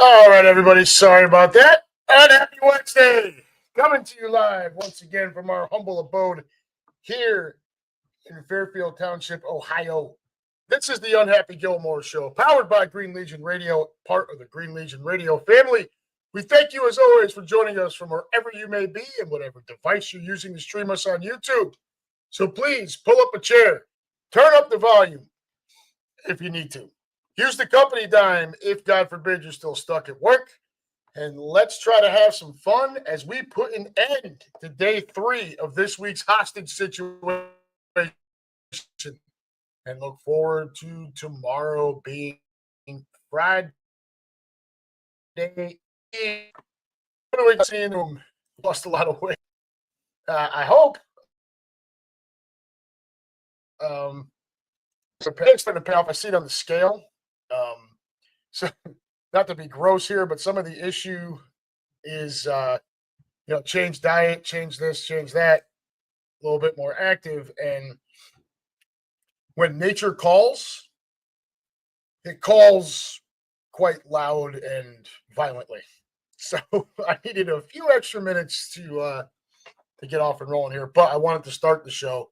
All right, everybody. Sorry about that. UnHappy Wednesday. Coming to you live once again from our humble abode here in Fairfield Township, Ohio. This is the UnHappy Gilmore Show, powered by Green Legion Radio, part of the Green Legion Radio family. We thank you, as always, for joining us from wherever you may be and whatever device you're using to stream us on YouTube. So please pull up a chair, turn up the volume if you need to. Use the company dime if, God forbid, you're still stuck at work. And let's try to have some fun as we put an end to day 3 of this week's hostage situation and look forward to tomorrow being Friday. Lost a lot of weight. I hope. So pay's starting to pay off. I see it on the scale. So not to be gross here, but some of the issue is, change diet, change this, change that, a little bit more active. And when nature calls, it calls quite loud and violently. So I needed a few extra minutes to get off and rolling here, but I wanted to start the show,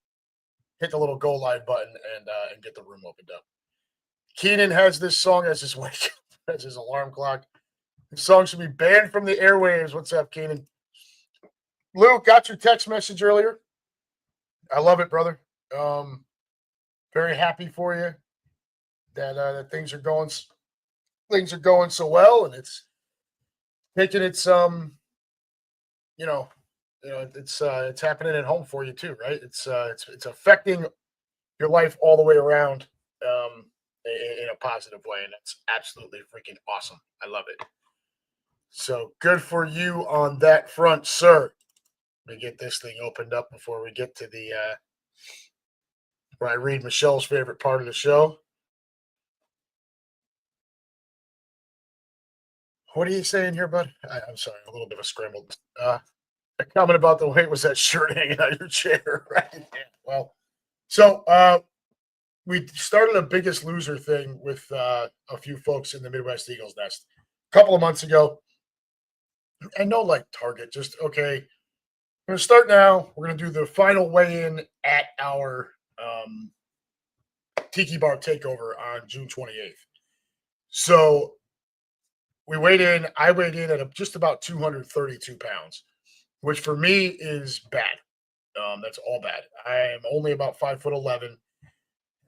hit the little go live button, and get the room opened up. Keenan has this song as his wake, as his alarm clock. The song should be banned from the airwaves. What's up, Keenan? Luke, got your text message earlier. I love it, brother. Very happy for you. that things are going so well, and it's taking its you know it's happening at home for you too, right? It's affecting your life all the way around, in a positive way, and that's absolutely freaking awesome. I love it. So good for you on that front, sir. Let me get this thing opened up before we get to the where I read Michelle's favorite part of the show. What are you saying here, bud? I'm sorry, a little bit of a scrambled. A comment about the weight was that shirt hanging out your chair, right? Yeah, well, so we started a Biggest Loser thing with a few folks in the Midwest Eagles Nest a couple of months ago, and no like target, just okay. We're gonna start now. We're gonna do the final weigh-in at our Tiki Bar takeover on June 28th. So we weighed in. I weighed in at just about 232 pounds, which for me is bad. That's all bad. I am only about 5'11",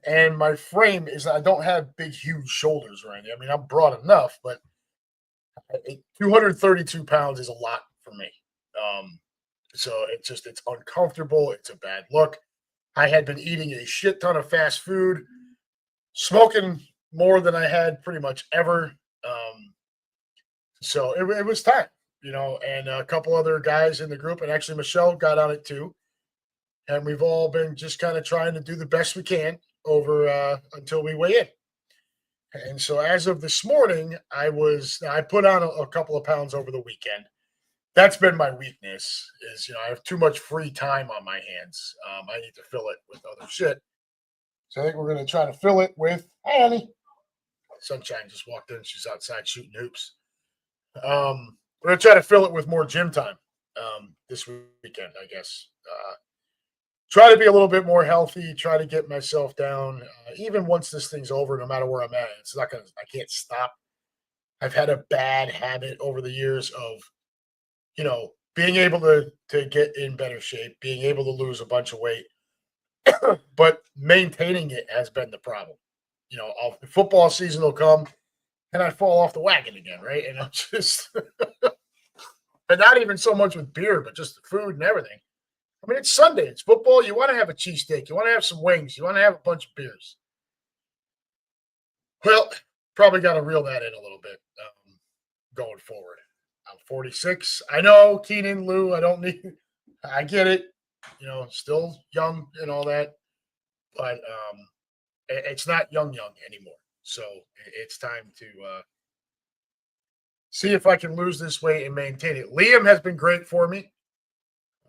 and my frame is I don't have big, huge shoulders or anything. I mean, I'm broad enough, but 232 pounds is a lot for me. Um, so it's uncomfortable. It's a bad look. I had been eating a shit ton of fast food, smoking more than I had pretty much ever. So it was time, and a couple other guys in the group, and actually Michelle got on it too. And we've all been just kind of trying to do the best we can over until we weigh in. And so as of this morning, I put on a couple of pounds over the weekend. That's been my weakness is, I have too much free time on my hands. I need to fill it with other shit. So I think we're going to try to fill it with, hey, Annie. Sunshine just walked in. She's outside shooting hoops. We're going to try to fill it with more gym time this weekend, I guess. Try to be a little bit more healthy, try to get myself down. Even once this thing's over, no matter where I'm at, I can't stop. I've had a bad habit over the years of, being able to get in better shape, being able to lose a bunch of weight, but maintaining it has been the problem. The football season will come and I fall off the wagon again, right? And I'm just, and not even so much with beer, but just the food and everything. I mean, it's Sunday. It's football. You want to have a cheesesteak. You want to have some wings. You want to have a bunch of beers. Well, probably got to reel that in a little bit going forward. I'm 46. I know, Keenan, Lou, I get it. Still young and all that. But it's not young anymore. So it's time to see if I can lose this weight and maintain it. Liam has been great for me.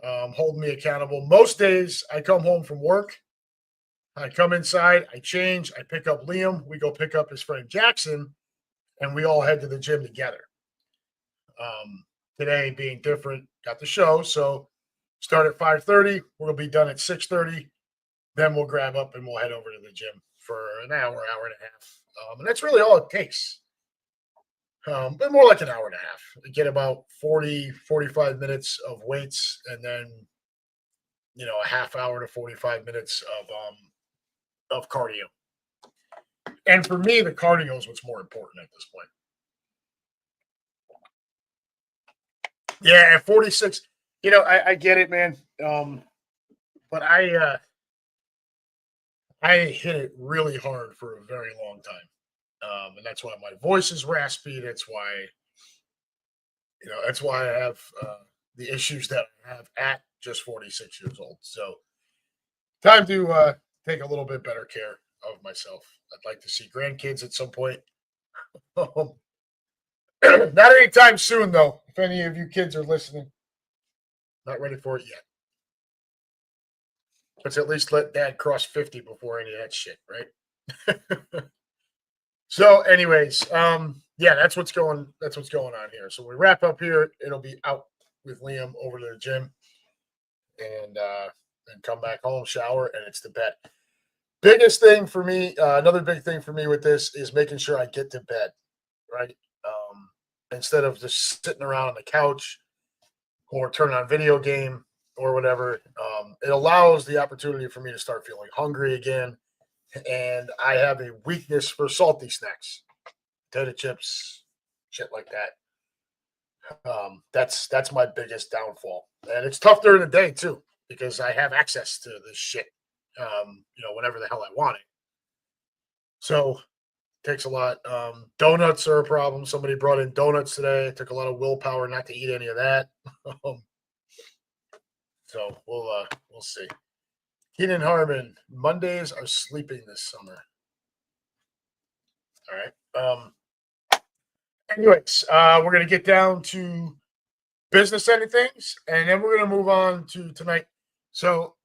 Holding me accountable. Most days I come home from work, I come inside, I change, I pick up Liam, we go pick up his friend Jackson, and we all head to the gym together. Today being different, got the show, so start at 5:30, we'll be done at 6:30, then we'll grab up and we'll head over to the gym for an hour and a half. And that's really all it takes. But more like an hour and a half. Get about 40, 45 minutes of weights, and then a half hour to 45 minutes of cardio. And for me, the cardio is what's more important at this point. Yeah, at 46, I get it, man. But I hit it really hard for a very long time. And that's why my voice is raspy. That's why I have the issues that I have at just 46 years old. So time to take a little bit better care of myself. I'd like to see grandkids at some point. Not anytime soon, though. If any of you kids are listening, not ready for it yet. Let's at least let dad cross 50 before any of that shit, right? So, anyways, yeah, that's what's going on here. So we wrap up here. It'll be out with Liam over to the gym, and then come back home, shower, and it's to bed. Biggest thing for me, another big thing for me with this is making sure I get to bed, right? Instead of just sitting around on the couch or turning on video game or whatever. It allows the opportunity for me to start feeling hungry again. and I have a weakness for salty snacks, potato chips, shit like that. That's my biggest downfall, and it's tough during the day too because I have access to this shit. Whenever the hell I want it. So takes a lot. Donuts are a problem. Somebody brought in donuts today. It took a lot of willpower not to eat any of that. So we'll see. Keenan Harmon, Mondays are sleeping this summer. All right. Anyways, we're gonna get down to business end of things, and then we're gonna move on to tonight. So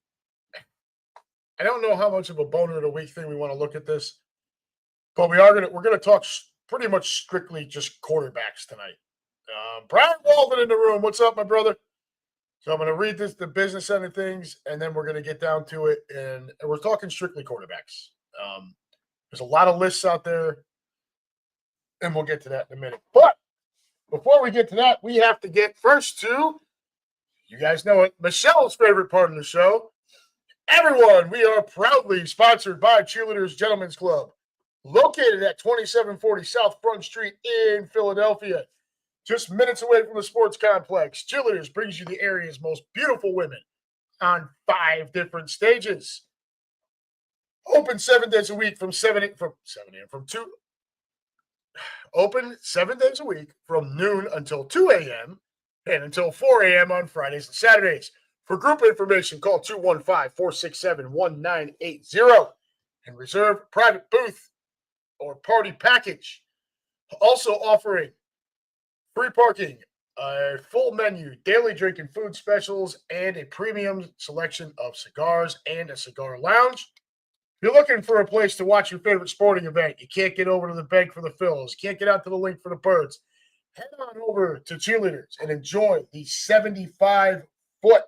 I don't know how much of a boner of the week thing we want to look at this, but we're gonna talk pretty much strictly just quarterbacks tonight. Brian Walden in the room. What's up, my brother? So I'm going to read the business end of things, and then we're going to get down to it. And we're talking strictly quarterbacks. There's a lot of lists out there, and we'll get to that in a minute. But before we get to that, we have to get first to, you guys know it, Michelle's favorite part of the show. Everyone, we are proudly sponsored by Cheerleaders Gentlemen's Club, located at 2740 South Front Street in Philadelphia. Just minutes away from the sports complex, Cheerleaders brings you the area's most beautiful women on 5 different stages. Open 7 days a week from 7 days a week from noon until 2 a.m. and until 4 a.m. on Fridays and Saturdays. For group information, call 215-467-1980 and reserve a private booth or party package. Also offering free parking, a full menu, daily drink and food specials, and a premium selection of cigars and a cigar lounge. If you're looking for a place to watch your favorite sporting event, you can't get over to the bank for the Phils, you can't get out to the link for the Birds, head on over to Cheerleaders and enjoy the 75-foot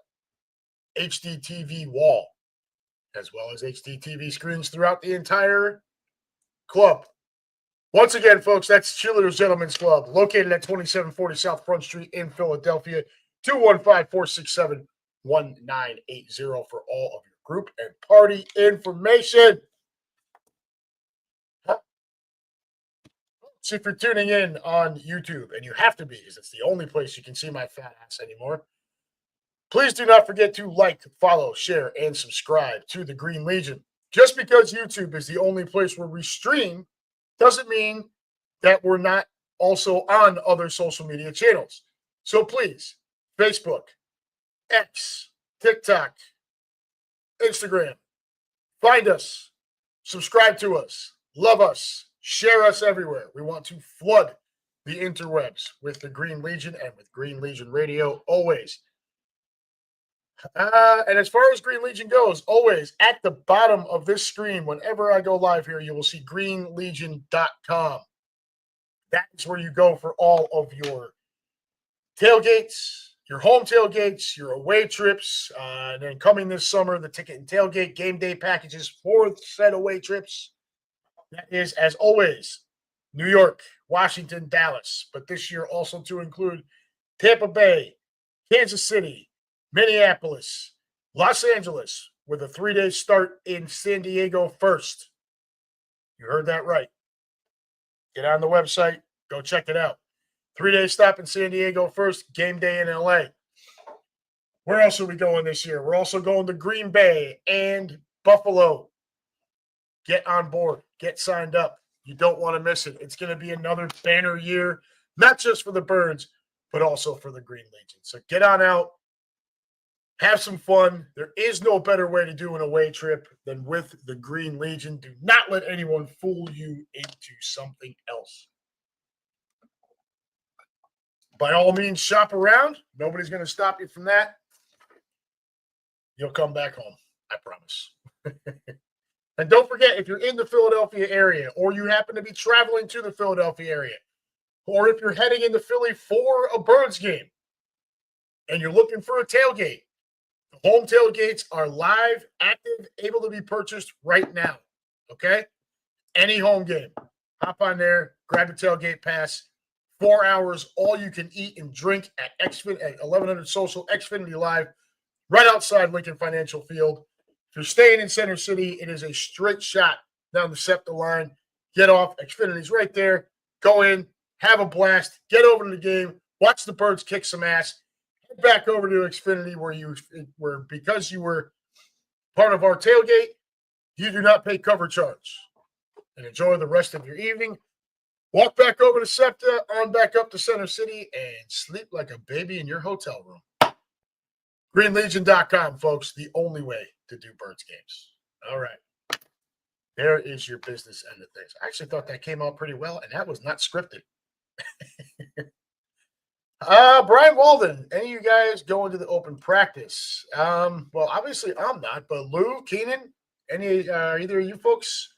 HD TV wall, as well as HD TV screens throughout the entire club. Once again, folks, that's Cheerleaders Gentlemen's Club, located at 2740 South Front Street in Philadelphia, 215-467-1980 for all of your group and party information. So if you're tuning in on YouTube, and you have to be, because it's the only place you can see my fat ass anymore, please do not forget to like, follow, share, and subscribe to the Green Legion. Just because YouTube is the only place where we stream doesn't mean that we're not also on other social media channels. So please, Facebook, X, TikTok, Instagram, find us, subscribe to us, love us, share us everywhere. We want to flood the interwebs with the Green Legion and with Green Legion Radio always. And as far as Green Legion goes, always at the bottom of this screen, whenever I go live here, you will see greenlegion.com. That is where you go for all of your tailgates, your home tailgates, your away trips, and then coming this summer, the ticket and tailgate game day packages for said away trips. That is, as always, New York, Washington, Dallas, but this year also to include Tampa Bay, Kansas City, Minneapolis, Los Angeles, with a 3-day start in San Diego first. You heard that right. Get on the website. Go check it out. 3-day stop in San Diego first, game day in LA. Where else are we going this year? We're also going to Green Bay and Buffalo. Get on board. Get signed up. You don't want to miss it. It's going to be another banner year, not just for the Birds, but also for the Green Legion. So get on out. Have some fun. There is no better way to do an away trip than with the Green Legion. Do not let anyone fool you into something else. By all means, shop around. Nobody's going to stop you from that. You'll come back home. I promise. And don't forget, if you're in the Philadelphia area, or you happen to be traveling to the Philadelphia area, or if you're heading into Philly for a Birds game, and you're looking for a tailgate, home tailgates are live, active, able to be purchased right now. Okay? Any home game. Hop on there, grab a tailgate pass. 4 hours, all you can eat and drink at 1100 Social Xfinity Live, right outside Lincoln Financial Field. If you're staying in Center City, it is a straight shot down the SEPTA line. Get off. Xfinity's right there. Go in, have a blast, get over to the game, watch the Birds kick some ass, head back over to Xfinity where because you were part of our tailgate, you do not pay cover charge. And enjoy the rest of your evening. Walk back over to SEPTA, on back up to Center City, and sleep like a baby in your hotel room. GreenLegion.com, folks, the only way to do Birds games. All right. There is your business end of things. I actually thought that came out pretty well, and that was not scripted. Brian Walden, any of you guys going to the open practice? Well, obviously I'm not, but Lou, Keenan, either of you folks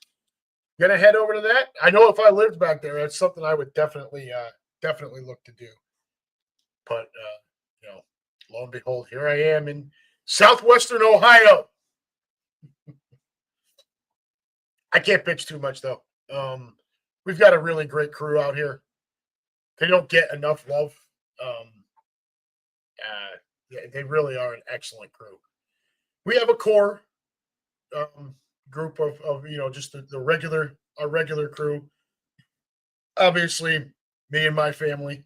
gonna head over to that? I know if I lived back there, that's something I would definitely look to do. But lo and behold, here I am in southwestern Ohio. I can't bitch too much though. We've got a really great crew out here. They don't get enough love. They really are an excellent crew. We have a core group of just our regular crew. Obviously, me and my family,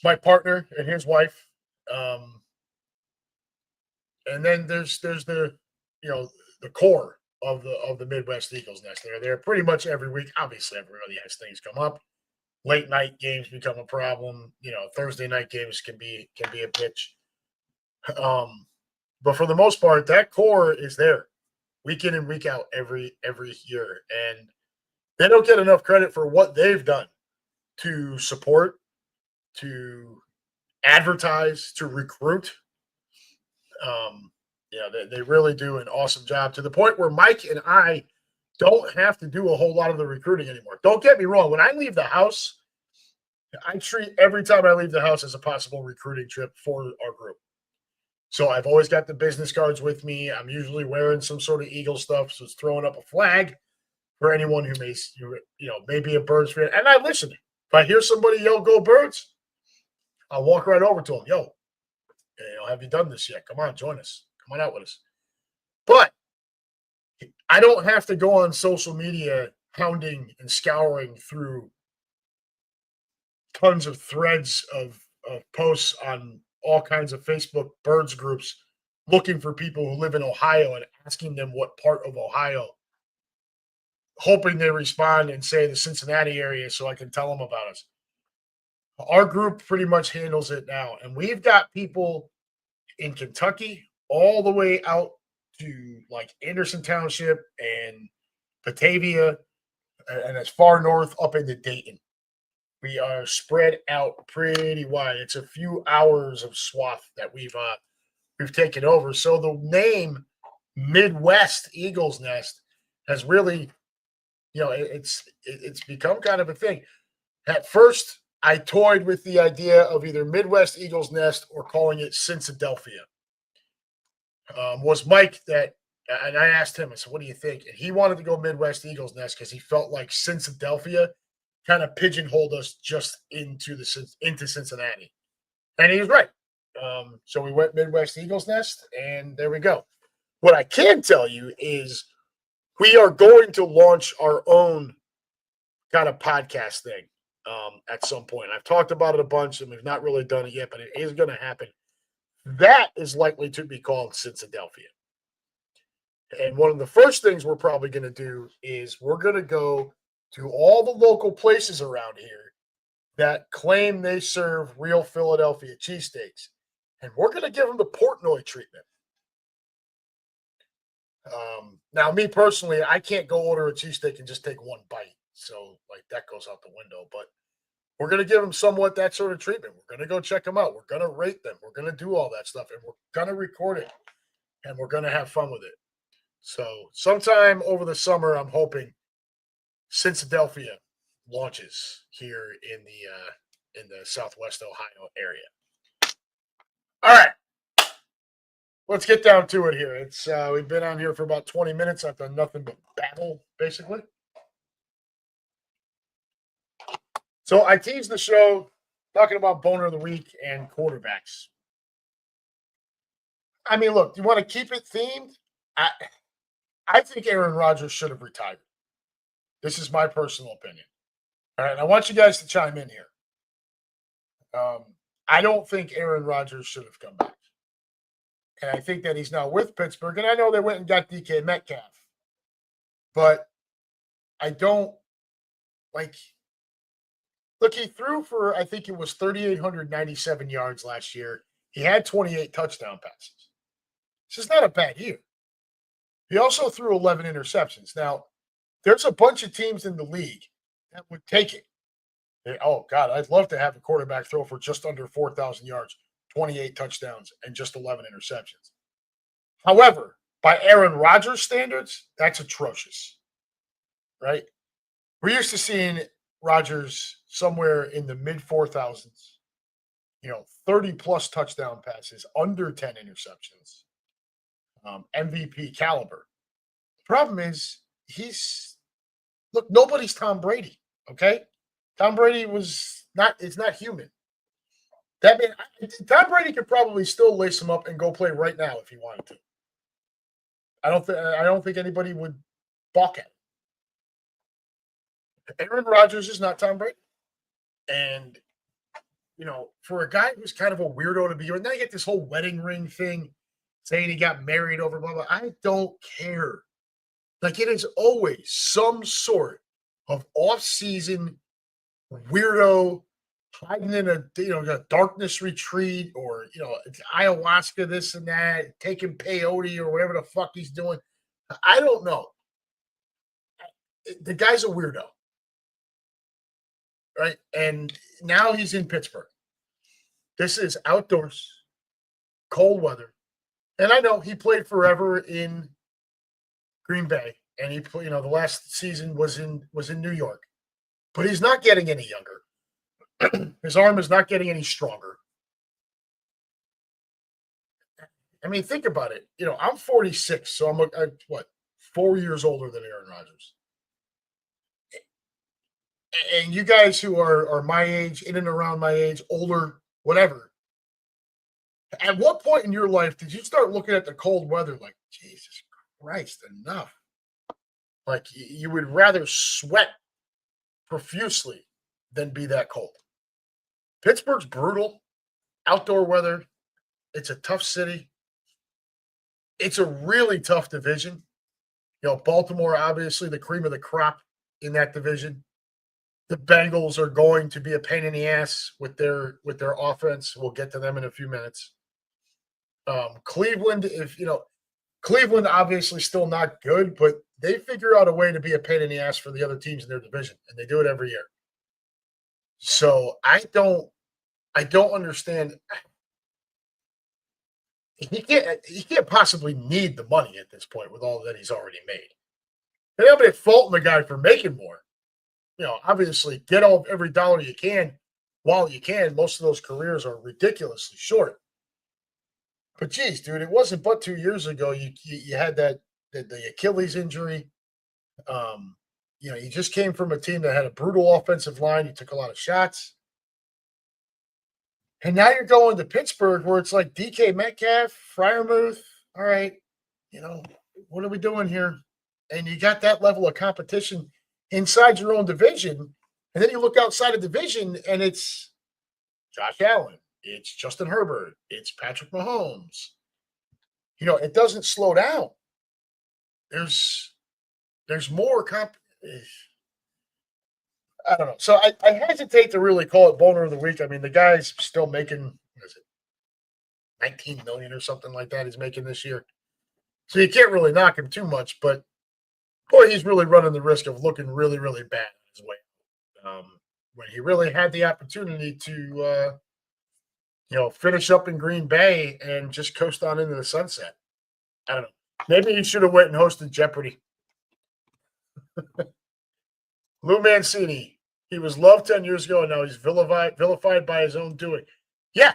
my partner and his wife, and then there's the the core of the Midwest Eagles Nest. They're there pretty much every week. Obviously, everybody has things come up. Late night games become a problem. Thursday night games can be a bitch. But for the most part, that core is there week in and week out every year. And they don't get enough credit for what they've done to support, to advertise, to recruit. They really do an awesome job to the point where Mike and I don't have to do a whole lot of the recruiting anymore. Don't get me wrong. When I leave the house, I treat every time I leave the house as a possible recruiting trip for our group. So I've always got the business cards with me. I'm usually wearing some sort of Eagle stuff, so it's throwing up a flag for anyone who may be a Birds fan. And I listen. If I hear somebody yell, "Go Birds," I'll walk right over to them. Yo, have you done this yet? Come on, join us. Come on out with us. But I don't have to go on social media hounding and scouring through tons of threads of posts on all kinds of Facebook Birds groups looking for people who live in Ohio and asking them what part of Ohio, hoping they respond and say the Cincinnati area so I can tell them about us. Our group pretty much handles it now. And we've got people in Kentucky all the way out to like Anderson Township and Batavia and as far north up into Dayton. We are spread out pretty wide. It's a few hours of swath that we've taken over. So the name Midwest Eagles Nest has really, it's become kind of a thing. At first, I toyed with the idea of either Midwest Eagles Nest or calling it Cincinnati. Was Mike and I asked him, I said, "What do you think?" And he wanted to go Midwest Eagles Nest because he felt like Cincinnati kind of pigeonholed us just into Cincinnati. And he was right. So we went Midwest Eagles Nest, and there we go. What I can tell you is we are going to launch our own kind of podcast thing at some point. I've talked about it a bunch, and we've not really done it yet, but it is going to happen. That is likely to be called Cincinnati. And one of the first things we're probably going to do is we're going to go to all the local places around here that claim they serve real Philadelphia cheesesteaks. And we're going to give them the Portnoy treatment. Now, me personally, I can't go order a cheesesteak and just take one bite. So, that goes out the window. But we're going to give them somewhat that sort of treatment. We're going to go check them out. We're going to rate them. We're going to do all that stuff. And we're going to record it. And we're going to have fun with it. So, sometime over the summer, I'm hoping Cincinnati launches here in the Southwest Ohio area. All right, let's get down to it here. It's we've been on here for about 20 minutes. I've done nothing but babble, basically. So I teased the show talking about Boner of the Week and quarterbacks. I mean, look, do you want to keep it themed? I I think Aaron Rodgers should have retired. This is my personal opinion. All right, I want you guys to chime in here. Um, I don't think Aaron Rodgers should have come back, and I think that he's now with Pittsburgh. And I know they went and got DK Metcalf, but I don't like. Look, he threw for I think it was 3,897 yards last year. He had 28 touchdown passes. This is not a bad year. He also threw 11 interceptions. Now, there's a bunch of teams in the league that would take it. Oh, God, I'd love to have a quarterback throw for just under 4,000 yards, 28 touchdowns, and just 11 interceptions. However, by Aaron Rodgers standards, that's atrocious, right? We're used to seeing Rodgers somewhere in the mid 4,000s, 30 plus touchdown passes, under 10 interceptions, MVP caliber. The problem is look, nobody's Tom Brady, okay? Tom Brady it's not human. That man, Tom Brady could probably still lace him up and go play right now if he wanted to. I don't think anybody would balk at him. Aaron Rodgers is not Tom Brady. And for a guy who's kind of a weirdo to be with, now you get this whole wedding ring thing saying he got married over blah blah. I don't care. Like, it is always some sort of off-season weirdo hiding in a darkness retreat, or ayahuasca, this and that, taking peyote or whatever the fuck he's doing. I don't know. The guy's a weirdo, right? And now he's in Pittsburgh. This is outdoors, cold weather, and I know he played forever in Green Bay, and he played. The last season was in New York, but he's not getting any younger. His arm is not getting any stronger. I mean, think about it. I'm 46, so I'm 4 years older than Aaron Rodgers. And you guys who are my age, in and around my age, older, whatever. At what point in your life did you start looking at the cold weather like, Jesus Christ, enough? Like, you would rather sweat profusely than be that cold. Pittsburgh's brutal. Outdoor weather. It's a tough city. It's a really tough division. Baltimore, obviously the cream of the crop in that division. The Bengals are going to be a pain in the ass with their offense. We'll get to them in a few minutes. Cleveland, Cleveland obviously still not good, but they figure out a way to be a pain in the ass for the other teams in their division, and they do it every year. So I don't understand. He can't possibly need the money at this point with all that he's already made. And I'm not faulting the guy for making more. Obviously get every dollar you can while you can. Most of those careers are ridiculously short. But geez, dude, it wasn't but 2 years ago you had the Achilles injury. You just came from a team that had a brutal offensive line. You took a lot of shots. And now you're going to Pittsburgh where it's like DK Metcalf, Freiermuth. All right, what are we doing here? And you got that level of competition inside your own division. And then you look outside of division and it's Josh Allen. It's Justin Herbert. It's Patrick Mahomes. It doesn't slow down. There's more I don't know. So I hesitate to really call it boner of the week. I mean, the guy's still making, what is it, 19 million or something like that he's making this year. So you can't really knock him too much, but boy, he's really running the risk of looking really, really bad on his way. When he really had the opportunity to, finish up in Green Bay and just coast on into the sunset. I don't know. Maybe he should have went and hosted Jeopardy. Lou Mancini. He was loved 10 years ago, and now he's vilified by his own doing. Yeah.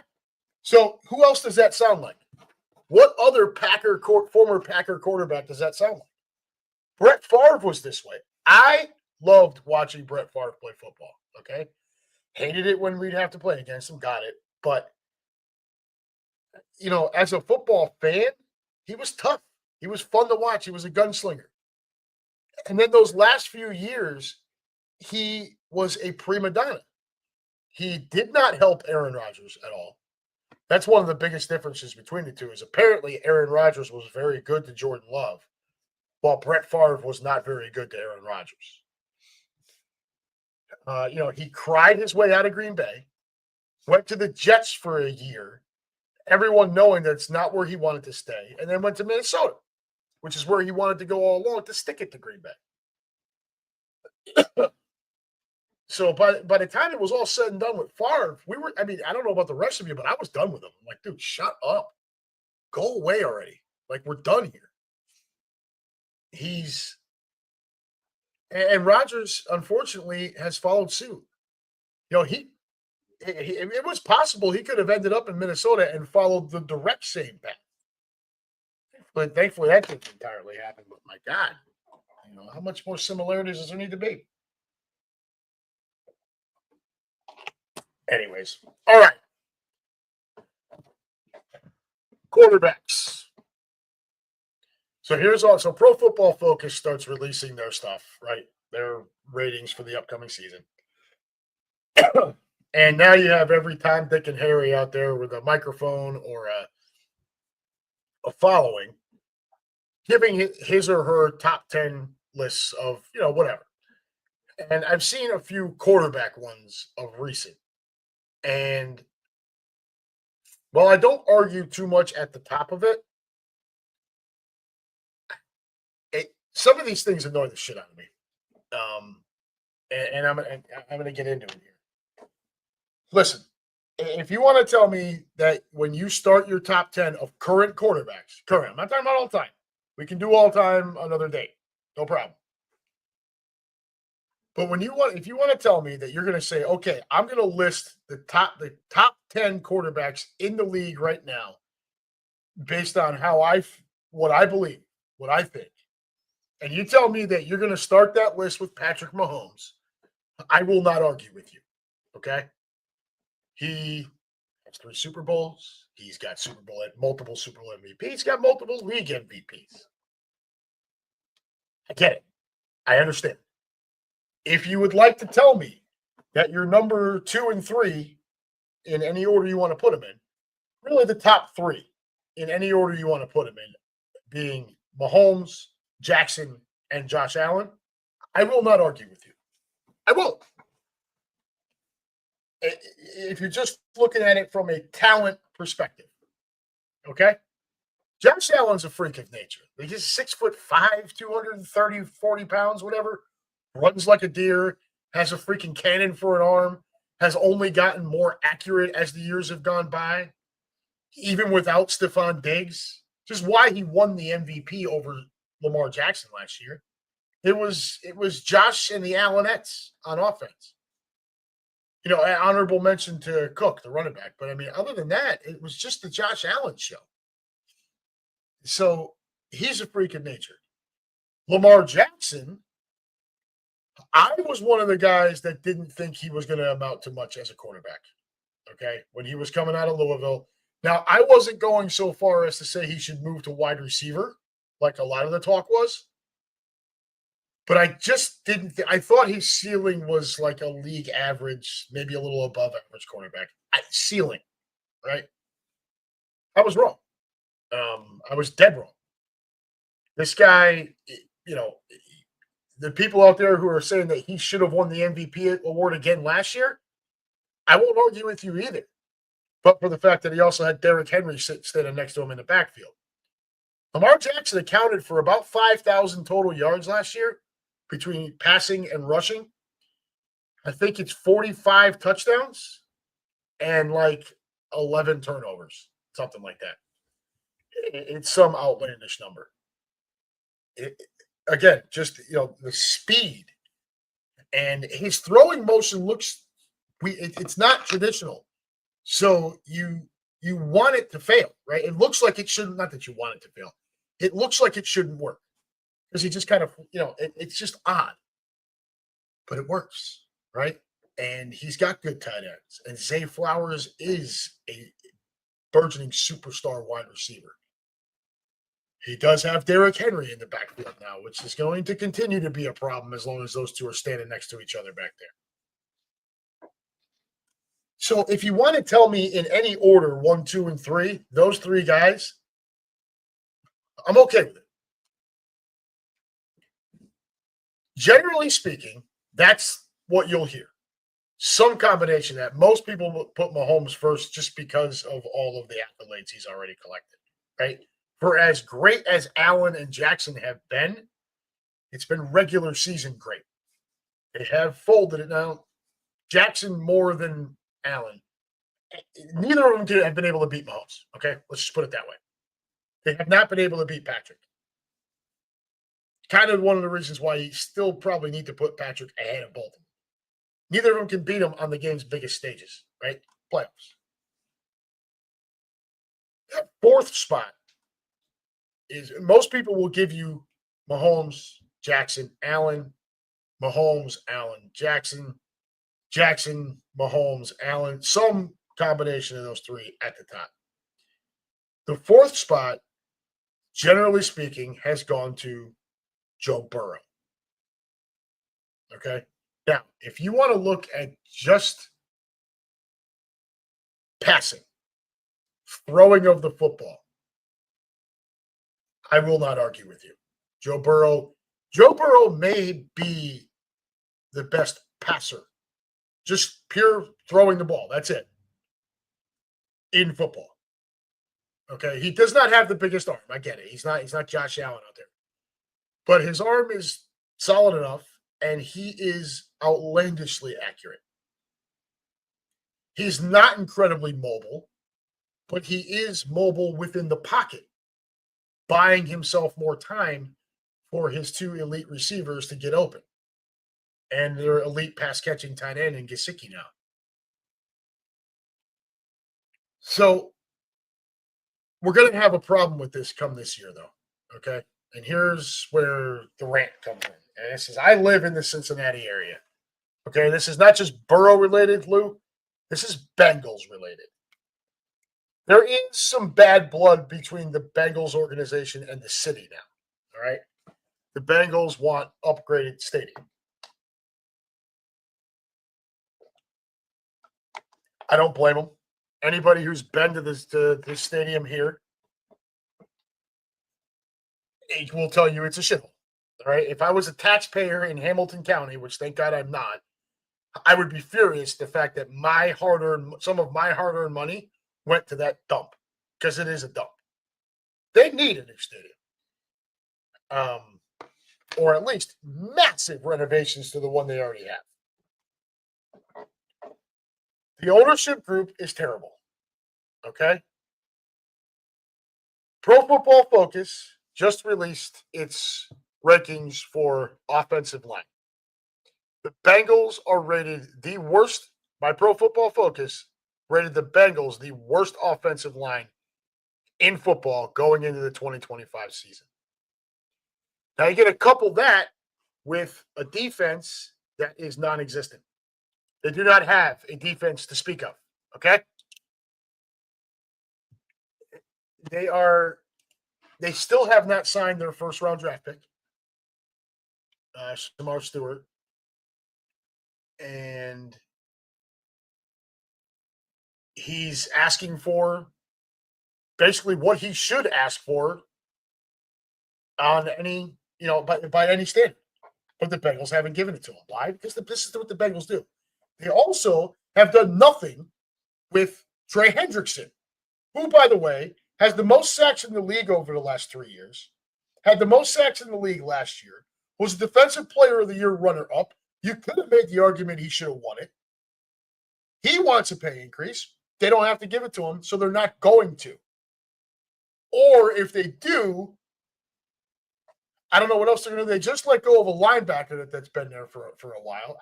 So who else does that sound like? What other former Packer quarterback does that sound like? Brett Favre was this way. I loved watching Brett Favre play football, okay? Hated it when we'd have to play against him, got it. But, as a football fan, he was tough. He was fun to watch. He was a gunslinger. And then those last few years, he was a prima donna. He did not help Aaron Rodgers at all. That's one of the biggest differences between the two is apparently Aaron Rodgers was very good to Jordan Love, while Brett Favre was not very good to Aaron Rodgers. He cried his way out of Green Bay, went to the Jets for a year, everyone knowing that it's not where he wanted to stay, and then went to Minnesota, which is where he wanted to go all along to stick it to Green Bay. So by the time it was all said and done with Favre, I don't know about the rest of you, but I was done with him. I'm like, dude, shut up. Go away already. Like, we're done here. And Rodgers, unfortunately, has followed suit. It was possible he could have ended up in Minnesota and followed the direct same path. But thankfully, that didn't entirely happen. But my God, how much more similarities does there need to be? Anyways, all right. Quarterbacks. So so Pro Football Focus starts releasing their stuff, right? Their ratings for the upcoming season. And now you have every Tom, Dick, and Harry out there with a microphone or a following giving his or her top 10 lists of, whatever. And I've seen a few quarterback ones of recent. And while I don't argue too much at the top of it, some of these things annoy the shit out of me. And I'm going to get into it here. Listen, if you want to tell me that when you start your top 10 of current quarterbacks, I'm not talking about all time. We can do all time another day. No problem. But if you want to tell me that you're going to say, okay, I'm going to list the top 10 quarterbacks in the league right now, based on what I believe, what I think, and you tell me that you're going to start that list with Patrick Mahomes, I will not argue with you. Okay, he has 3 Super Bowls. He's got multiple Super Bowl MVPs. He's got multiple league MVPs. I get it. I understand. If you would like to tell me that your number 2 and 3, in any order you want to put them in, really the top 3 in any order you want to put them in, being Mahomes, Jackson, and Josh Allen, I will not argue with you. I won't. If you're just looking at it from a talent perspective, okay? Josh Allen's a freak of nature. He's 6'5", 230, 40 pounds, whatever. Runs like a deer, has a freaking cannon for an arm, has only gotten more accurate as the years have gone by, even without Stephon Diggs. Just why he won the MVP over Lamar Jackson last year. It was Josh and the Allenettes on offense. An honorable mention to Cook, the running back. But, other than that, it was just the Josh Allen show. So he's a freak of nature. Lamar Jackson, I was one of the guys that didn't think he was going to amount to much as a quarterback, okay, when he was coming out of Louisville. Now, I wasn't going so far as to say he should move to wide receiver, like a lot of the talk was. But I just didn't I thought his ceiling was like a league average, maybe a little above average quarterback. Ceiling, right? I was wrong. I was dead wrong. This guy, the people out there who are saying that he should have won the MVP award again last year, I won't argue with you either. But for the fact that he also had Derrick Henry standing next to him in the backfield. Lamar Jackson accounted for about 5,000 total yards last year between passing and rushing. I think it's 45 touchdowns and like 11 turnovers, something like that. It's some outlandish number. Again, just the speed and his throwing motion it's not traditional. So you want it to fail, right? It looks like it shouldn't. Not that you want it to fail. It looks like it shouldn't work because he just kind of it's just odd, but it works, right? And he's got good tight ends, and Zay Flowers is a burgeoning superstar wide receiver. He does have Derrick Henry in the backfield now, which is going to continue to be a problem as long as those two are standing next to each other back there. So if you want to tell me in any order, 1, 2, and 3, those 3 guys, I'm okay with it. Generally speaking, that's what you'll hear. Some combination of that. Most people will put Mahomes first just because of all of the accolades he's already collected, right? For as great as Allen and Jackson have been, it's been regular season great. They have folded it now. Jackson more than Allen. Neither of them have been able to beat Mahomes. Okay, let's just put it that way. They have not been able to beat Patrick. Kind of one of the reasons why you still probably need to put Patrick ahead of both of them. Neither of them can beat him on the game's biggest stages, right? Playoffs. That 4th spot is most people will give you Mahomes, Jackson, Allen, Mahomes, Allen, Jackson, Jackson, Mahomes, Allen, some combination of those 3 at the top. The 4th spot, generally speaking, has gone to Joe Burrow. Okay? Now, if you want to look at just passing, throwing of the football, I will not argue with you. Joe Burrow may be the best passer. Just pure throwing the ball. That's it. In football. Okay. He does not have the biggest arm. I get it. He's not Josh Allen out there. But his arm is solid enough, and he is outlandishly accurate. He's not incredibly mobile, but he is mobile within the pocket, buying himself more time for his 2 elite receivers to get open. And their elite pass catching tight end in Gesicki now. So we're going to have a problem with this come this year, though. Okay. And here's where the rant comes in. And it says, I live in the Cincinnati area. Okay. This is not just Burrow related, Lou. This is Bengals related. There is some bad blood between the Bengals organization and the city now. All right. The Bengals want upgraded stadium. I don't blame them. Anybody who's been to this stadium here, it will tell you it's a shithole. All right. If I was a taxpayer in Hamilton County, which thank God I'm not, I would be furious the fact that some of my hard-earned money went to that dump, because it is a dump. They need a new stadium. Or at least massive renovations to the one they already have. The ownership group is terrible. Okay? Pro Football Focus just released its rankings for offensive line. The Bengals are rated the worst by Pro Football Focus, rated the Bengals the worst offensive line in football going into the 2025 season. Now you get to couple that with a defense that is non-existent. They do not have a defense to speak of. Okay? They still have not signed their first round draft pick, Shamar Stewart. And he's asking for basically what he should ask for on any, by any standard. But the Bengals haven't given it to him. Why? Because this is what the Bengals do. They also have done nothing with Trey Hendrickson, who, by the way, has the most sacks in the league over the last 3 years, had the most sacks in the league last year, was Defensive Player of the Year runner-up. You could have made the argument he should have won it. He wants a pay increase. They don't have to give it to him, so they're not going to. Or if they do, I don't know what else they're going to do. They just let go of a linebacker that's been there for a while.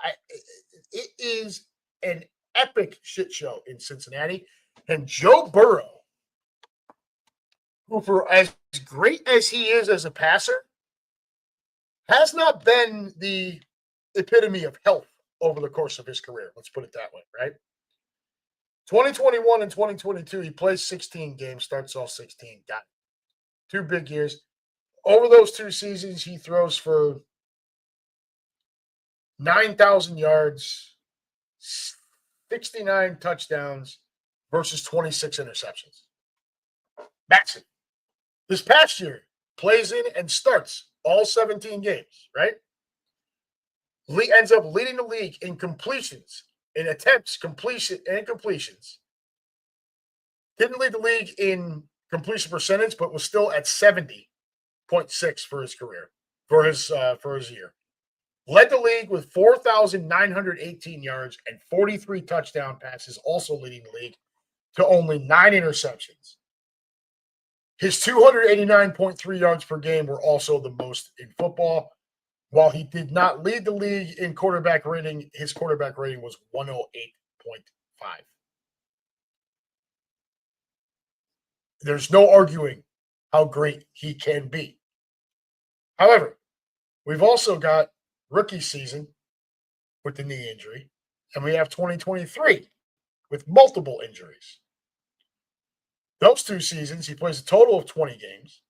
It is an epic shit show in Cincinnati. And Joe Burrow, who for as great as he is as a passer, has not been the epitome of health over the course of his career. Let's put it that way, right? 2021 and 2022, he plays 16 games, starts all 16. Got 2 big years. Over those 2 seasons, he throws for 9,000 yards, 69 touchdowns versus 26 interceptions. Massive. This past year, plays in and starts all 17 games, right? Ends up leading the league in completions, in attempts, completion, and completions. Didn't lead the league in completion percentage, but was still at 70.6 for his career, for his year. Led the league with 4,918 yards and 43 touchdown passes, also leading the league to only 9 interceptions. His 289.3 yards per game were also the most in football. While he did not lead the league in quarterback rating, his quarterback rating was 108.5. There's no arguing how great he can be. However, we've also got rookie season with the knee injury, and we have 2023 with multiple injuries. Those 2 seasons, he plays a total of 20 games,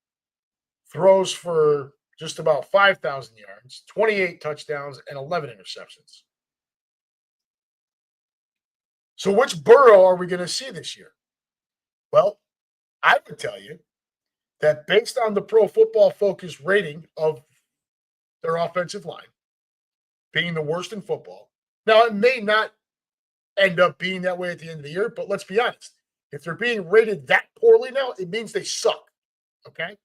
throws for just about 5,000 yards, 28 touchdowns, and 11 interceptions. So which Burrow are we going to see this year? Well, I would tell you that based on the Pro Football Focus rating of their offensive line being the worst in football, now it may not end up being that way at the end of the year, but let's be honest. If they're being rated that poorly now, it means they suck, okay?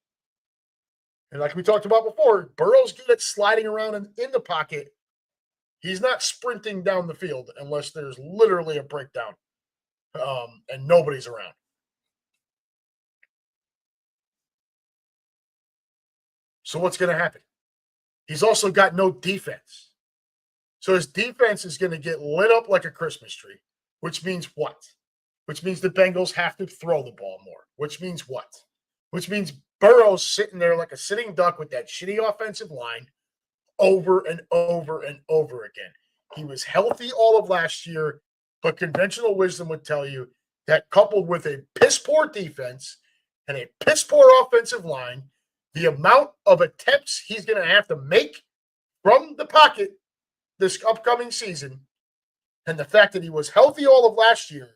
And like we talked about before, Burrow's good at sliding around in the pocket. He's not sprinting down the field unless there's literally a breakdown and nobody's around. So what's going to happen? He's also got no defense. So his defense is going to get lit up like a Christmas tree, which means what? Which means the Bengals have to throw the ball more, which means what? Which means Burrow's sitting there like a sitting duck with that shitty offensive line over and over and over again. He was healthy all of last year, but conventional wisdom would tell you that coupled with a piss-poor defense and a piss-poor offensive line, the amount of attempts he's going to have to make from the pocket this upcoming season, and the fact that he was healthy all of last year,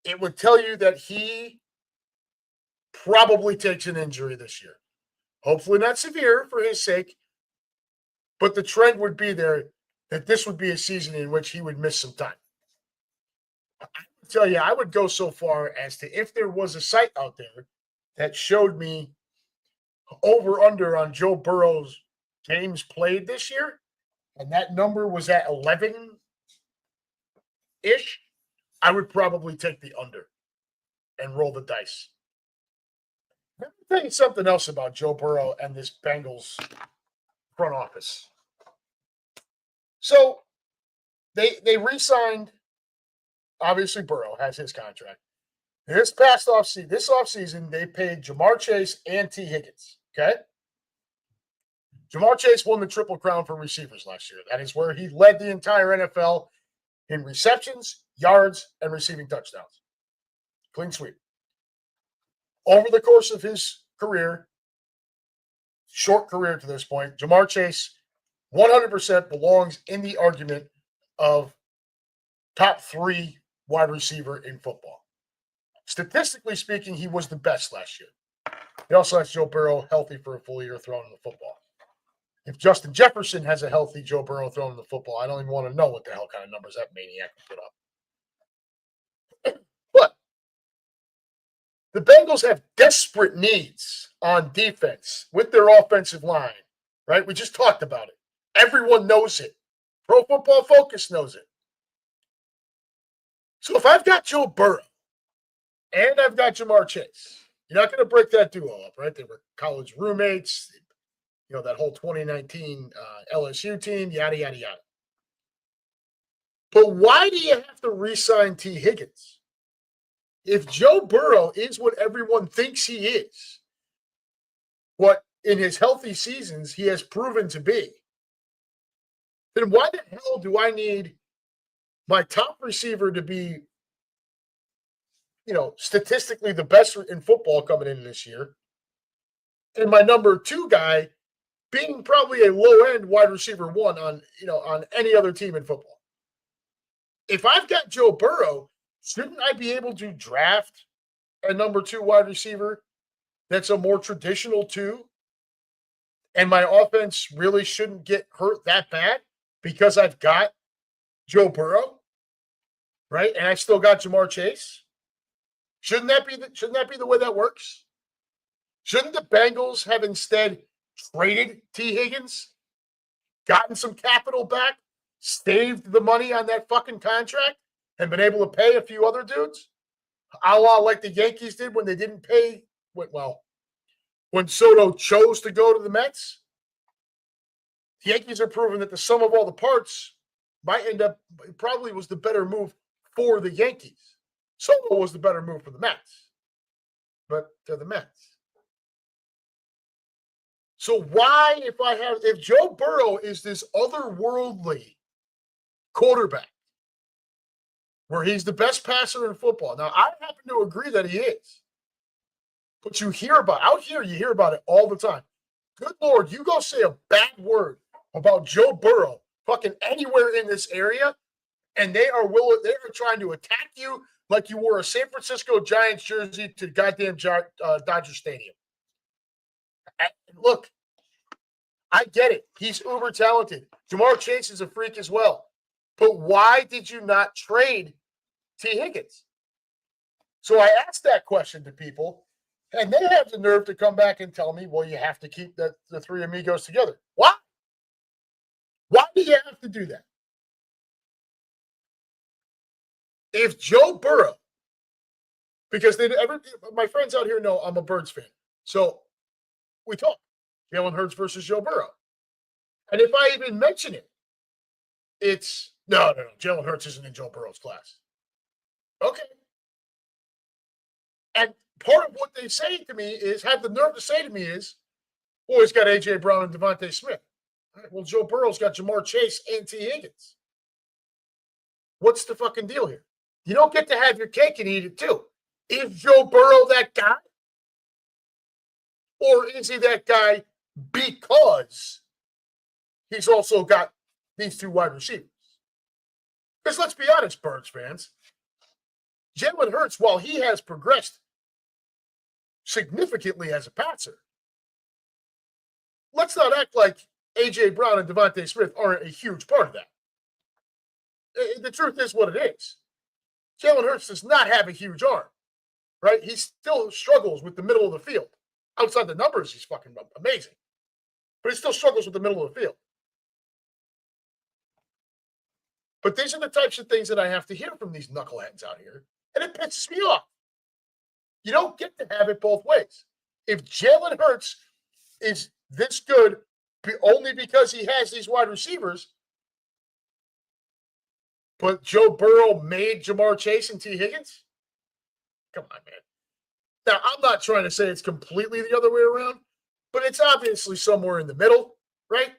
it would tell you that he probably takes an injury this year. Hopefully not severe for his sake, but the trend would be there that this would be a season in which he would miss some time. I would tell you, I would go so far as to, if there was a site out there that showed me over-under on Joe Burrow's games played this year, and that number was at 11-ish, I would probably take the under and roll the dice. Let me tell you something else about Joe Burrow and this Bengals front office. So they re-signed, obviously Burrow has his contract. This offseason, they paid Jamar Chase and T. Higgins, okay? Jamar Chase won the Triple Crown for receivers last year. That is where he led the entire NFL in receptions, yards, and receiving touchdowns. Clean sweep. Over the course of his career, short career to this point, Jamar Chase 100% belongs in the argument of top 3 wide receiver in football. Statistically speaking, he was the best last year. He also has Joe Burrow healthy for a full year throwing the football. If Justin Jefferson has a healthy Joe Burrow throwing the football, I don't even want to know what the hell kind of numbers that maniac can put up. But the Bengals have desperate needs on defense with their offensive line, right? We just talked about it. Everyone knows it. Pro Football Focus knows it. So if I've got Joe Burrow and I've got Jamar Chase, you're not going to break that duo up, right? They were college roommates, that whole 2019 LSU team, yada, yada, yada. But why do you have to re-sign T. Higgins? If Joe Burrow is what everyone thinks he is, what in his healthy seasons he has proven to be, then why the hell do I need my top receiver to be, statistically the best in football coming in this year, and my number 2 guy being probably a low-end wide receiver 1 on any other team in football. If I've got Joe Burrow, shouldn't I be able to draft a number 2 wide receiver that's a more traditional 2? And my offense really shouldn't get hurt that bad because I've got Joe Burrow, right? And I still got Jamar Chase. Shouldn't that be the way that works? Shouldn't the Bengals have instead traded T. Higgins, gotten some capital back, saved the money on that fucking contract, and been able to pay a few other dudes? A la like the Yankees did when they didn't pay, when Soto chose to go to the Mets. The Yankees are proving that the sum of all the parts might end up, probably was the better move for the Yankees. Soto was the better move for the Mets. But they're the Mets. So why, if Joe Burrow is this otherworldly quarterback, where he's the best passer in football. Now, I happen to agree that he is. But you hear about it all the time. Good Lord, you go say a bad word about Joe Burrow fucking anywhere in this area, and they are trying to attack you like you wore a San Francisco Giants jersey to goddamn Dodger Stadium. Look, I get it. He's uber talented. Jamar Chase is a freak as well. But why did you not trade T. Higgins? So I asked that question to people, and they have the nerve to come back and tell me, well, you have to keep the three amigos together. What? Why do you have to do that? If Joe Burrow, because my friends out here know I'm a Birds fan, so we talk Jalen Hurts versus Joe Burrow. And if I even mention it, it's no. Jalen Hurts isn't in Joe Burrow's class. Okay. And part of what they say to me have the nerve to say to me is, well, he's got A.J. Brown and Devontae Smith. All right, well, Joe Burrow's got Jamar Chase and T. Higgins. What's the fucking deal here? You don't get to have your cake and eat it too. Is Joe Burrow that guy? Or is he that guy because he's also got these 2 wide receivers? Because let's be honest, Birds fans, Jalen Hurts, while he has progressed significantly as a passer, let's not act like A.J. Brown and Devontae Smith aren't a huge part of that. The truth is what it is. Jalen Hurts does not have a huge arm, right? He still struggles with the middle of the field. Outside the numbers, he's fucking amazing. But he still struggles with the middle of the field. But these are the types of things that I have to hear from these knuckleheads out here, and it pisses me off. You don't get to have it both ways. If Jalen Hurts is this good only because he has these wide receivers, but Joe Burrow made Jamar Chase and T. Higgins? Come on, man. Now, I'm not trying to say it's completely the other way around, but it's obviously somewhere in the middle, right?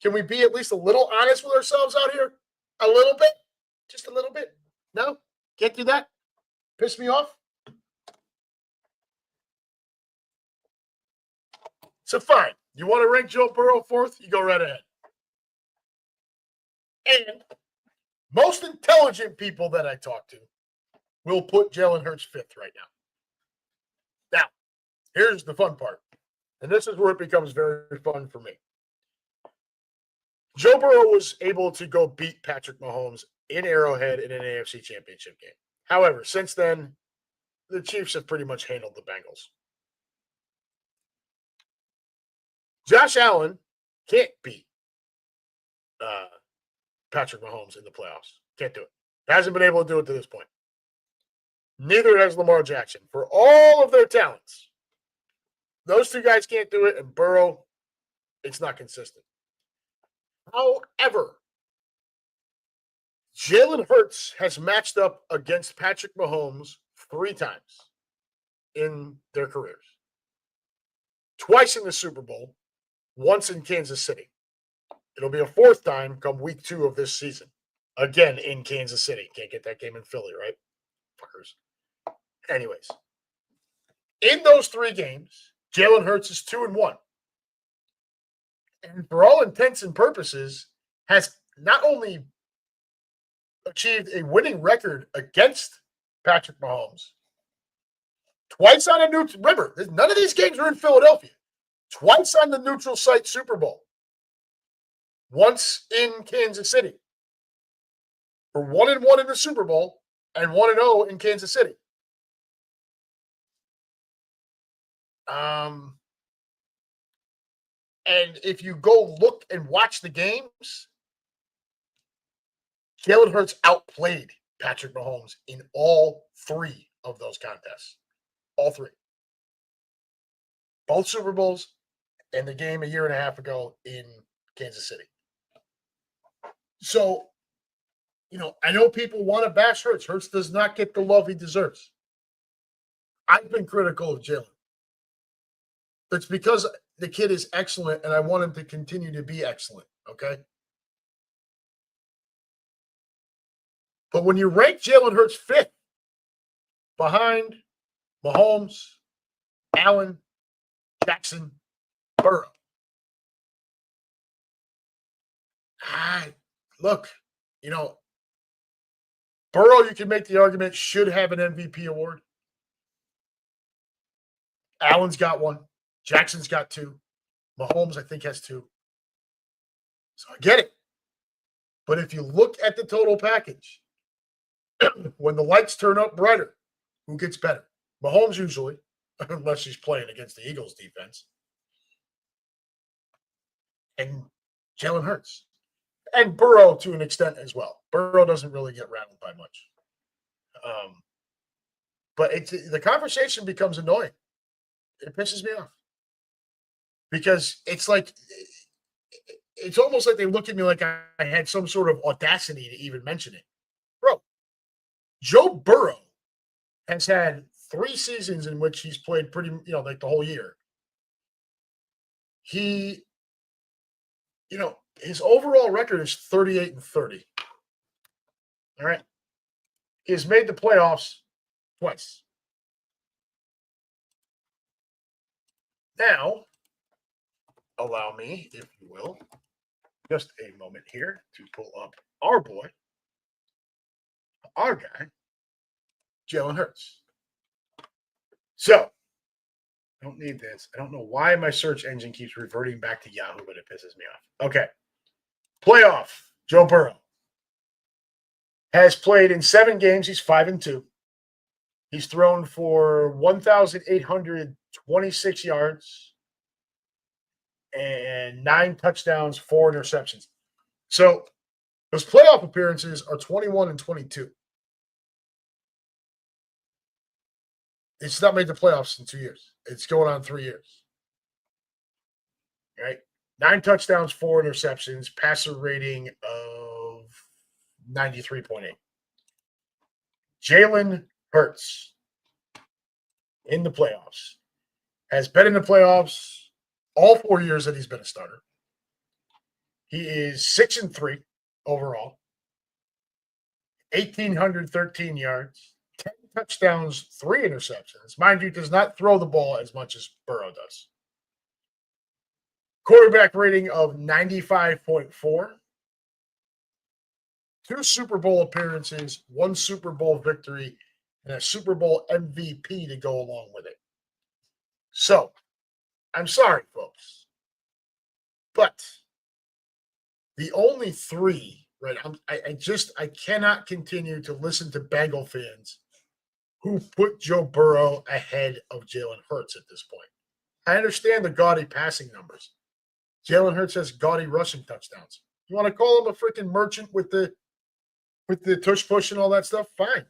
Can we be at least a little honest with ourselves out here? A little bit? Just a little bit? No? Can't do that? Piss me off? So fine. You want to rank Joe Burrow 4th? You go right ahead. And most intelligent people that I talk to will put Jalen Hurts 5th right now. Now, here's the fun part. And this is where it becomes very fun for me. Joe Burrow was able to go beat Patrick Mahomes in Arrowhead in an AFC Championship game. However, since then, the Chiefs have pretty much handled the Bengals. Josh Allen can't beat Patrick Mahomes in the playoffs. Can't do it. Hasn't been able to do it to this point. Neither has Lamar Jackson. For all of their talents, those 2 guys can't do it, and Burrow, it's not consistent. However, Jalen Hurts has matched up against Patrick Mahomes 3 times in their careers. Twice in the Super Bowl, once in Kansas City. It'll be a 4th time come week 2 of this season. Again, in Kansas City. Can't get that game in Philly, right? Fuckers. Anyways, in those 3 games, Jalen Hurts is 2-1. And for all intents and purposes, has not only achieved a winning record against Patrick Mahomes, twice on a neutral. Remember, none of these games are in Philadelphia. Twice on the neutral site Super Bowl. Once in Kansas City. For 1-1 in the Super Bowl and 1-0 in Kansas City. And if you go look and watch the games, Jalen Hurts outplayed Patrick Mahomes in all three of those contests. All three. Both Super Bowls and the game a year and a half ago in Kansas City. So, I know people want to bash Hurts. Hurts does not get the love he deserves. I've been critical of Jalen. It's because the kid is excellent, and I want him to continue to be excellent, okay? But when you rank Jalen Hurts 5th behind Mahomes, Allen, Jackson, Burrow, look, Burrow, you can make the argument, should have an MVP award. Allen's got one. Jackson's got 2. Mahomes, I think, has 2. So I get it. But if you look at the total package, when the lights turn up brighter, who gets better? Mahomes usually, unless he's playing against the Eagles defense. And Jalen Hurts. And Burrow to an extent as well. Burrow doesn't really get rattled by much. But the conversation becomes annoying. It pisses me off. Because it's almost like they look at me like I had some sort of audacity to even mention it. Bro, Joe Burrow has had 3 seasons in which he's played pretty, like the whole year. He, his overall record is 38-30. All right. He has made the playoffs twice. Now, allow me, if you will, just a moment here to pull up our boy, our guy, Jalen Hurts. So, I don't need this. I don't know why my search engine keeps reverting back to Yahoo, but it pisses me off. Okay. Playoff, Joe Burrow has played in 7 games. He's 5-2. He's thrown for 1,826 yards and 9 touchdowns, 4 interceptions. So those playoff appearances are 21-22. It's not made the playoffs in 2 years. It's going on 3 years. Right? 9 touchdowns, 4 interceptions, passer rating of 93.8. Jalen Hurts in the playoffs has been in the playoffs all 4 years that he's been a starter. He is 6-3 overall, 1,813 yards, 10 touchdowns, 3 interceptions. Mind you, does not throw the ball as much as Burrow does. Quarterback rating of 95.4. 2 Super Bowl appearances, 1 Super Bowl victory, and a Super Bowl MVP to go along with it. So, I'm sorry, folks, but the only 3, right? I cannot continue to listen to Bengal fans who put Joe Burrow ahead of Jalen Hurts at this point. I understand the gaudy passing numbers. Jalen Hurts has gaudy rushing touchdowns. You want to call him a freaking merchant with the tush push and all that stuff? Fine.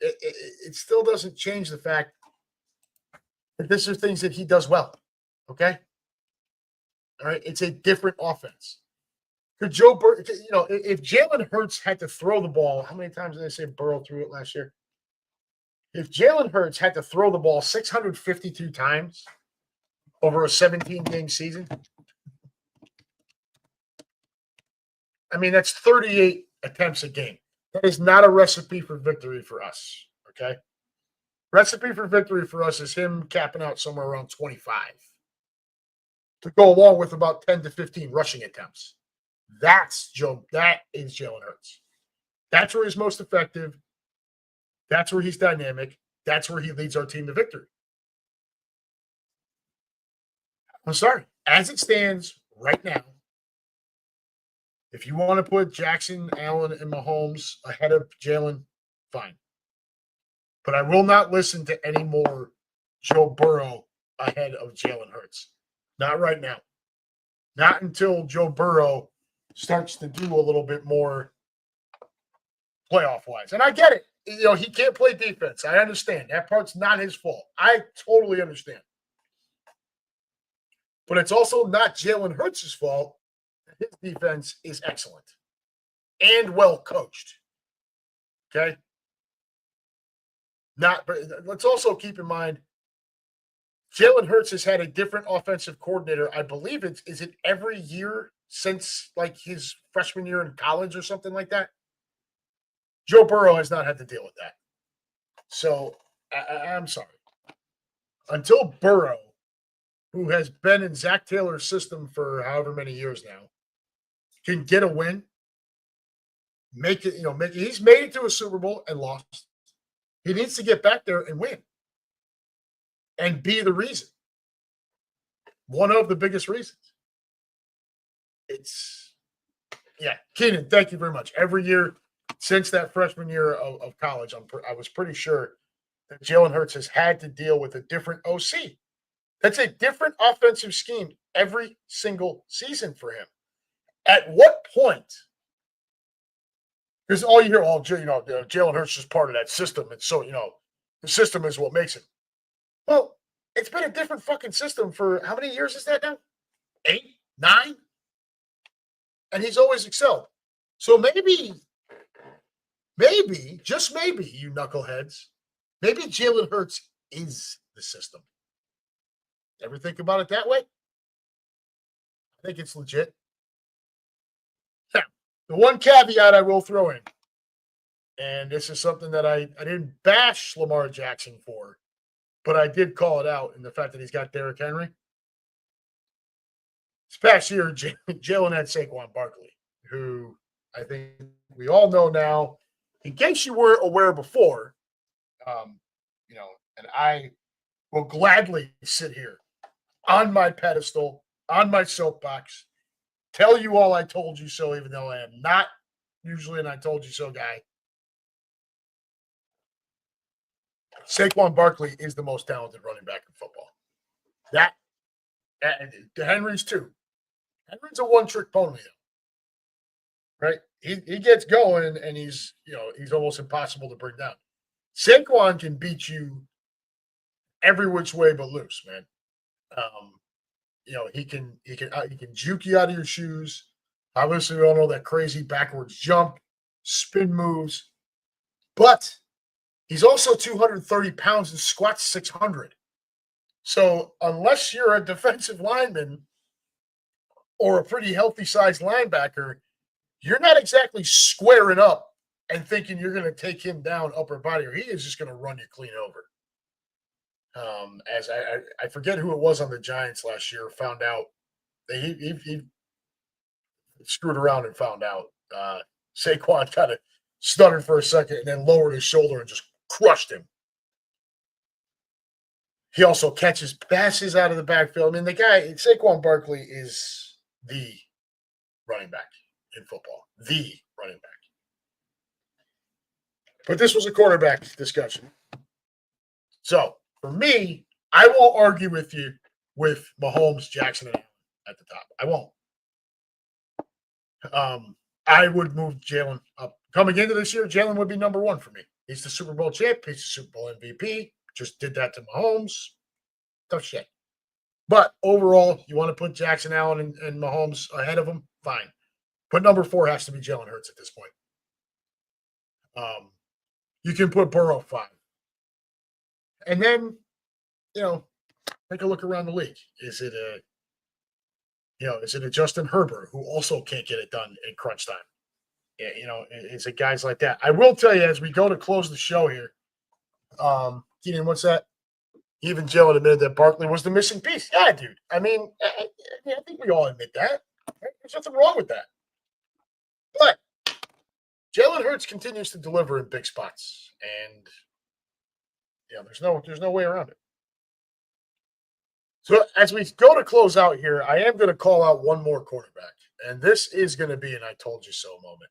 It still doesn't change the fact that these are things that he does well. Okay? All right? It's a different offense. Could Joe Burrow, if Jalen Hurts had to throw the ball, how many times did they say Burrow threw it last year? If Jalen Hurts had to throw the ball 652 times over a 17-game season, I mean, that's 38 attempts a game. That is not a recipe for victory for us, okay? Recipe for victory for us is him capping out somewhere around 25 to go along with about 10 to 15 rushing attempts. That is Jalen Hurts. That's where he's most effective. That's where he's dynamic. That's where he leads our team to victory. I'm sorry. As it stands right now, if you want to put Jackson, Allen, and Mahomes ahead of Jalen, fine. But I will not listen to any more Joe Burrow ahead of Jalen Hurts. Not right now. Not until Joe Burrow starts to do a little bit more playoff-wise. And I get it. He can't play defense. I understand. That part's not his fault. I totally understand. But it's also not Jalen Hurts' fault. His defense is excellent and well coached. Okay? But let's also keep in mind, Jalen Hurts has had a different offensive coordinator. I believe is it every year since like his freshman year in college or something like that. Joe Burrow has not had to deal with that. So I'm sorry. Until Burrow, who has been in Zach Taylor's system for however many years now, can get a win, make it, he's made it to a Super Bowl and lost. He needs to get back there and win and be the reason. One of the biggest reasons. Keenan, thank you very much. Every year since that freshman year of college, I was pretty sure that Jalen Hurts has had to deal with a different OC. That's a different offensive scheme every single season for him. At what point? Because all you hear, Jalen Hurts is part of that system. And so, the system is what makes it. Well, it's been a different fucking system for how many years is that now? 8, 9? And he's always excelled. So maybe, just maybe, you knuckleheads, maybe Jalen Hurts is the system. Ever think about it that way? I think it's legit. Now, the one caveat I will throw in, and this is something that I didn't bash Lamar Jackson for, but I did call it out in the fact that he's got Derrick Henry. This past year, Jalen had Saquon Barkley, who I think we all know now. In case you weren't aware before, and I will gladly sit here on my pedestal, on my soapbox, tell you all I told you so, even though I am not usually an I told you so guy. Saquon Barkley is the most talented running back in football. Henry's too. Henry's a one-trick pony, right? He gets going and he's almost impossible to bring down. Saquon can beat you every which way but loose, man. He can juke you out of your shoes. Obviously, we all know that crazy backwards jump, spin moves, but he's also 230 pounds and squats 600. So unless you're a defensive lineman or a pretty healthy sized linebacker, you're not exactly squaring up and thinking you're going to take him down upper body, or he is just going to run you clean over. As I forget who it was on the Giants last year, found out that he screwed around and found out. Saquon kind of stuttered for a second and then lowered his shoulder and just crushed him. He also catches passes out of the backfield. I mean, Saquon Barkley is the running back in football. The running back. But this was a quarterback discussion. So, for me, I won't argue with you with Mahomes, Jackson, and Allen at the top. I won't. I would move Jalen up. Coming into this year, Jalen would be number one for me. He's the Super Bowl champ. He's the Super Bowl MVP. Just did that to Mahomes. Tough shit. But overall, you want to put Jackson, Allen, and Mahomes ahead of him? Fine. But number 4 has to be Jalen Hurts at this point. You can put Burrow 5. And then, take a look around the league. Is it a Justin Herbert who also can't get it done in crunch time? Is it guys like that? I will tell you as we go to close the show here, Keenan, what's that? Even Jalen admitted that Barkley was the missing piece. Yeah, dude. I mean, I think we all admit that. Right? There's nothing wrong with that. But Jalen Hurts continues to deliver in big spots, and there's no way around it. So as we go to close out here, I am going to call out one more quarterback, and this is going to be an "I told you so" moment.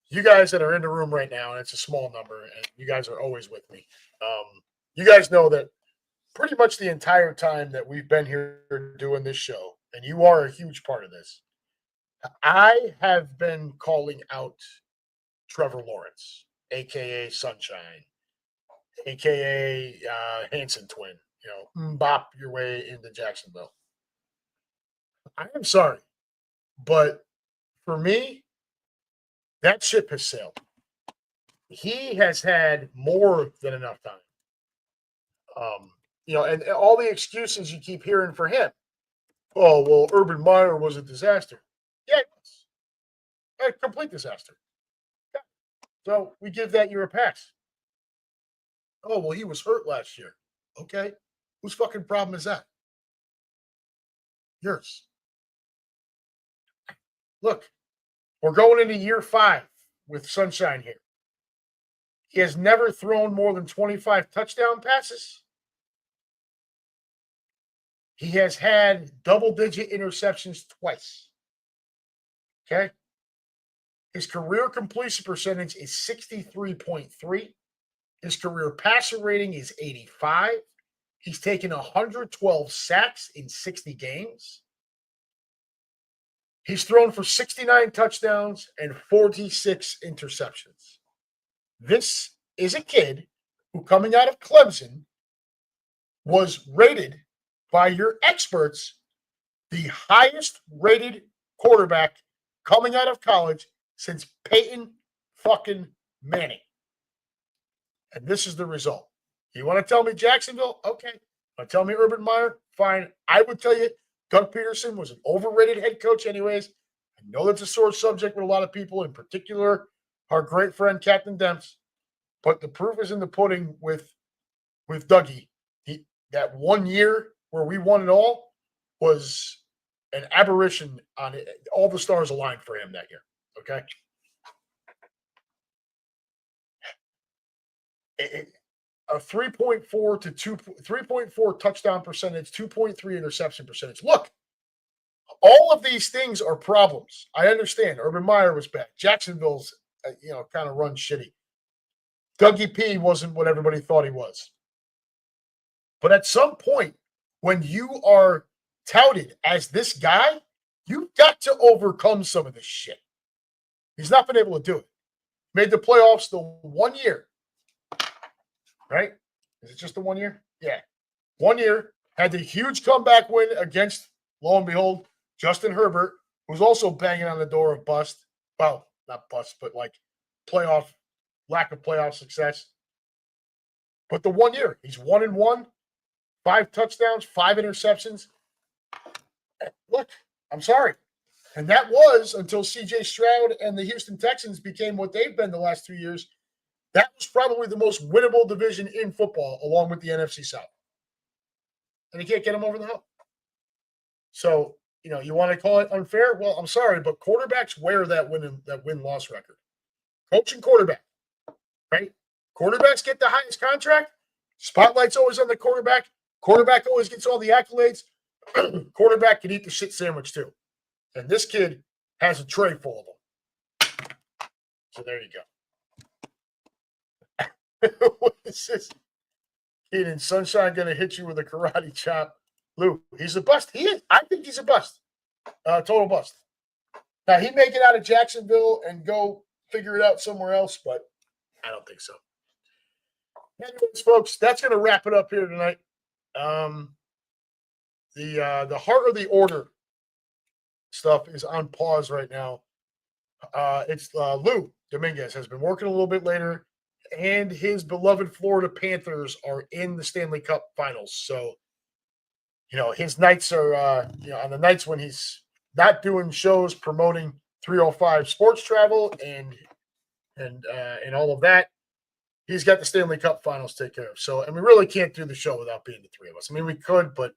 You guys that are in the room right now, and it's a small number, and you guys are always with me. You guys know that pretty much the entire time that we've been here doing this show, and you are a huge part of this, I have been calling out Trevor Lawrence, aka Sunshine, aka Hanson twin. Bop your way into Jacksonville. I am sorry, but for me, that ship has sailed. He has had more than enough time. And all the excuses you keep hearing for him. Oh, well, Urban Meyer was a disaster. Yeah, it was. A complete disaster. Yeah. So we give that year a pass. Oh, well, he was hurt last year. Okay. Whose fucking problem is that? Yours. Look, we're going into year 5 with Sunshine here. He has never thrown more than 25 touchdown passes. He has had double-digit interceptions twice. Okay? His career completion percentage is 63.3. His career passer rating is 85. He's taken 112 sacks in 60 games. He's thrown for 69 touchdowns and 46 interceptions. This is a kid who, coming out of Clemson, was rated by your experts the highest rated quarterback coming out of college since Peyton fucking Manning. And this is the result. You want to tell me Jacksonville? Okay. Want to tell me Urban Meyer? Fine. I would tell you Doug Peterson was an overrated head coach anyways. I know that's a sore subject with a lot of people, in particular our great friend Captain Demps. But the proof is in the pudding with Dougie. That 1 year where we won it all was an aberration on it. All the stars aligned for him that year. Okay. A 3.4 to 3.4 touchdown percentage, 2.3 interception percentage. Look, all of these things are problems. I understand. Urban Meyer was bad. Jacksonville's, kind of run shitty. Dougie P wasn't what everybody thought he was. But at some point, when you are touted as this guy, you've got to overcome some of this shit. He's not been able to do it. Made the playoffs the 1 year. Right? Is it just the 1 year? Yeah. 1 year. Had the huge comeback win against, lo and behold, Justin Herbert, who's also banging on the door of bust. Well, not bust, but like lack of playoff success. But the 1 year, he's 1-1, 5 touchdowns, 5 interceptions. Look, I'm sorry. And that was until CJ Stroud and the Houston Texans became what they've been the last 2 years. That was probably the most winnable division in football, along with the NFC South. And you can't get them over the hump. So, you want to call it unfair? Well, I'm sorry, but quarterbacks wear that win-loss record. Coach and quarterback, right? Quarterbacks get the highest contract. Spotlight's always on the quarterback. Quarterback always gets all the accolades. Quarterback can eat the shit sandwich too. And this kid has a tray full of them. So there you go. What is this? Keenan, Sunshine going to hit you with a karate chop. Lou, he's a bust. He is. I think he's a bust. Total bust. Now, he may get out of Jacksonville and go figure it out somewhere else, but I don't think so. Anyways, folks, that's going to wrap it up here tonight. The heart of the order stuff is on pause right now. It's Lou Dominguez has been working a little bit later, and his beloved Florida Panthers are in the Stanley Cup Finals. So, his nights are, on the nights when he's not doing shows promoting 305 sports travel and all of that, he's got the Stanley Cup Finals to take care of. So, and we really can't do the show without being the three of us. I mean, we could, but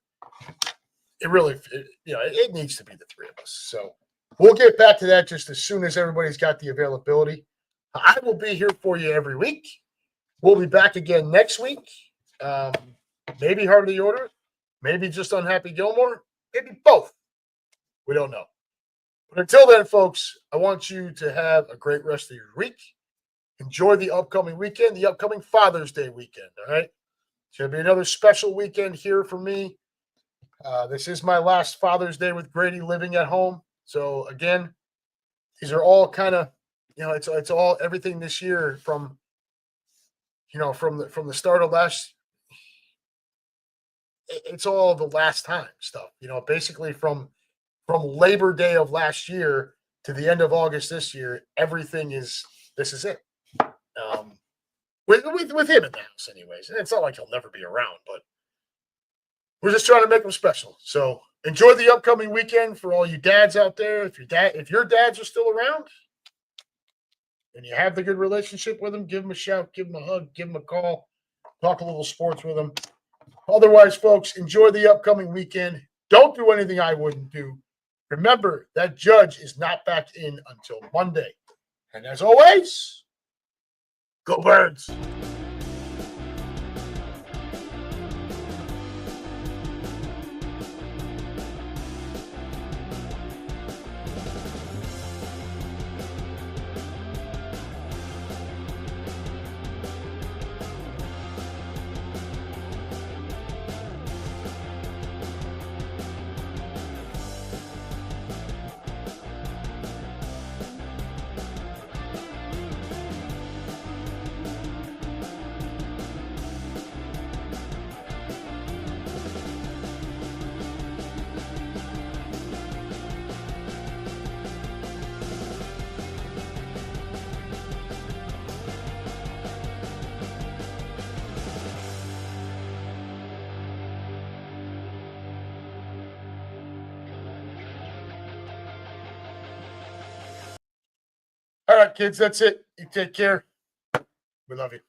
it needs to be the three of us. So we'll get back to that just as soon as everybody's got the availability. I will be here for you every week. We'll be back again next week. Maybe Hardly Order, maybe just Unhappy Gilmore, maybe both. We don't know. But until then, folks, I want you to have a great rest of your week. Enjoy the upcoming weekend, the upcoming Father's Day weekend, all right? It's going to be another special weekend here for me. This is my last Father's Day with Grady living at home. So, again, these are all kind of, it's all everything this year from the start of it's all the last time stuff, basically from Labor Day of last year to the end of August this year, this is it. With him in the house anyways. And it's not like he'll never be around, but we're just trying to make him special. So enjoy the upcoming weekend for all you dads out there. If your dads are still around and you have the good relationship with them, give them a shout, give them a hug, give them a call, talk a little sports with them. Otherwise, folks, enjoy the upcoming weekend. Don't do anything I wouldn't do. Remember, that judge is not back in until Monday. And as always, go Birds. All right, kids, that's it. You take care. We love you.